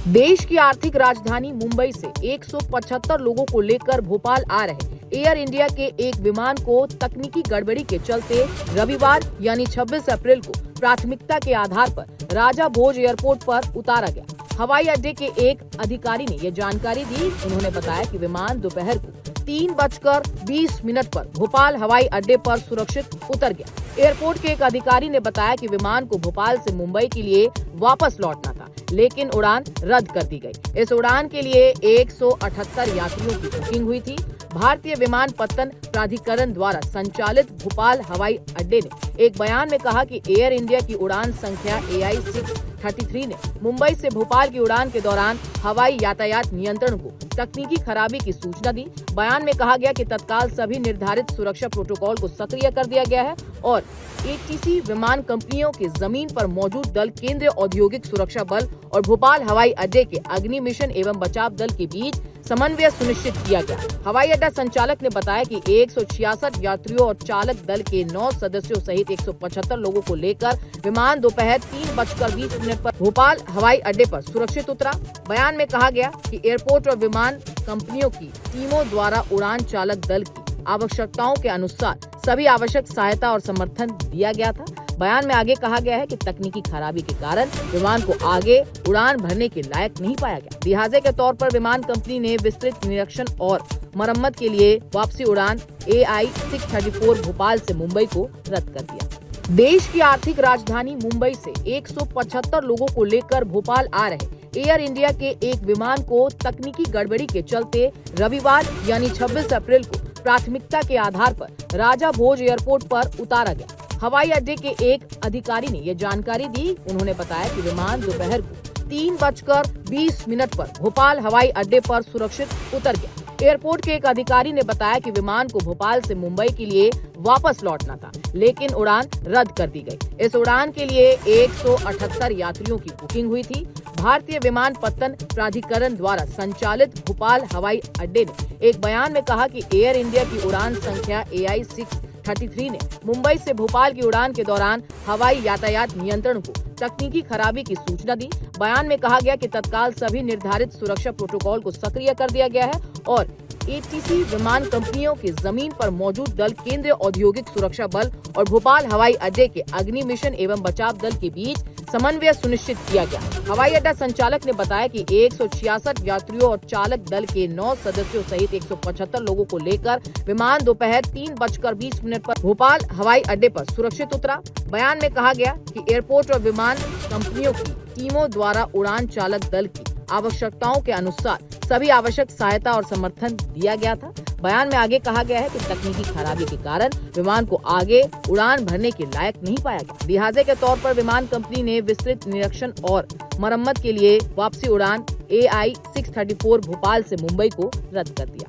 देश की आर्थिक राजधानी मुंबई से 175 लोगों को लेकर भोपाल आ रहे एयर इंडिया के एक विमान को तकनीकी गड़बड़ी के चलते रविवार यानी 26 अप्रैल को प्राथमिकता के आधार पर राजा भोज एयरपोर्ट पर उतारा गया। हवाई अड्डे के एक अधिकारी ने यह जानकारी दी। उन्होंने बताया कि विमान दोपहर को 3:20 पर भोपाल हवाई अड्डे पर सुरक्षित उतर गया। एयरपोर्ट के एक अधिकारी ने बताया कि विमान को भोपाल से मुंबई के लिए वापस लौटना था, लेकिन उड़ान रद्द कर दी गई। इस उड़ान के लिए 178 यात्रियों की बुकिंग हुई थी। भारतीय विमानपत्तन प्राधिकरण द्वारा संचालित भोपाल हवाई अड्डे ने एक बयान में कहा कि एयर इंडिया की उड़ान संख्या AI 633 ने मुंबई से भोपाल की उड़ान के दौरान हवाई यातायात नियंत्रण को तकनीकी खराबी की सूचना दी। बयान में कहा गया कि तत्काल सभी निर्धारित सुरक्षा प्रोटोकॉल को सक्रिय कर दिया गया है और ATC विमान कंपनियों के जमीन पर मौजूद दल, केंद्रीय औद्योगिक सुरक्षा बल और भोपाल हवाई अड्डे के अग्नि मिशन एवं बचाव दल के बीच समन्वय सुनिश्चित किया गया। हवाई अड्डा संचालक ने बताया कि 166 यात्रियों और चालक दल के 9 सदस्यों सहित 175 लोगों को लेकर विमान दोपहर 3:20 पर भोपाल हवाई अड्डे पर सुरक्षित उतरा। बयान में कहा गया कि एयरपोर्ट और विमान कंपनियों की टीमों द्वारा उड़ान चालक दल की आवश्यकताओं के अनुसार सभी आवश्यक सहायता और समर्थन दिया गया था। बयान में आगे कहा गया है कि तकनीकी खराबी के कारण विमान को आगे उड़ान भरने के लायक नहीं पाया गया। लिहाजे के तौर पर विमान कंपनी ने विस्तृत निरीक्षण और मरम्मत के लिए वापसी उड़ान AI 634 भोपाल से मुंबई को रद्द कर दिया। देश की आर्थिक राजधानी मुंबई से 175 लोगों को लेकर भोपाल आ रहे एयर इंडिया के एक विमान को तकनीकी गड़बड़ी के चलते रविवार यानी 26 अप्रैल को प्राथमिकता के आधार पर राजा भोज एयरपोर्ट पर उतारा गया। हवाई अड्डे के एक अधिकारी ने यह जानकारी दी। उन्होंने बताया कि विमान दोपहर को 3:20 पर भोपाल हवाई अड्डे पर सुरक्षित उतर गया। एयरपोर्ट के एक अधिकारी ने बताया कि विमान को भोपाल से मुंबई के लिए वापस लौटना था, लेकिन उड़ान रद्द कर दी गई। इस उड़ान के लिए 178 यात्रियों की बुकिंग हुई थी। भारतीय विमानपत्तन प्राधिकरण द्वारा संचालित भोपाल हवाई अड्डे ने एक बयान में कहा कि एयर इंडिया की उड़ान संख्या AI 633 ने मुंबई से भोपाल की उड़ान के दौरान हवाई यातायात नियंत्रण को तकनीकी खराबी की सूचना दी। बयान में कहा गया कि तत्काल सभी निर्धारित सुरक्षा प्रोटोकॉल को सक्रिय कर दिया गया है और ATC विमान कंपनियों के जमीन पर मौजूद दल, केंद्रीय औद्योगिक सुरक्षा बल और भोपाल हवाई अड्डे के अग्नि मिशन एवं बचाव दल के बीच समन्वय सुनिश्चित किया गया। हवाई अड्डा संचालक ने बताया कि 166 यात्रियों और चालक दल के 9 सदस्यों सहित 175 लोगों को लेकर विमान दोपहर 3:20 पर भोपाल हवाई अड्डे पर सुरक्षित उतरा। बयान में कहा गया कि एयरपोर्ट और विमान कंपनियों की टीमों द्वारा उड़ान चालक दल की आवश्यकताओं के अनुसार सभी आवश्यक सहायता और समर्थन दिया गया था। बयान में आगे कहा गया है कि तकनीकी खराबी के कारण विमान को आगे उड़ान भरने के लायक नहीं पाया गया। लिहाजे के तौर पर विमान कंपनी ने विस्तृत निरीक्षण और मरम्मत के लिए वापसी उड़ान AI 634 भोपाल से मुंबई को रद्द कर दिया।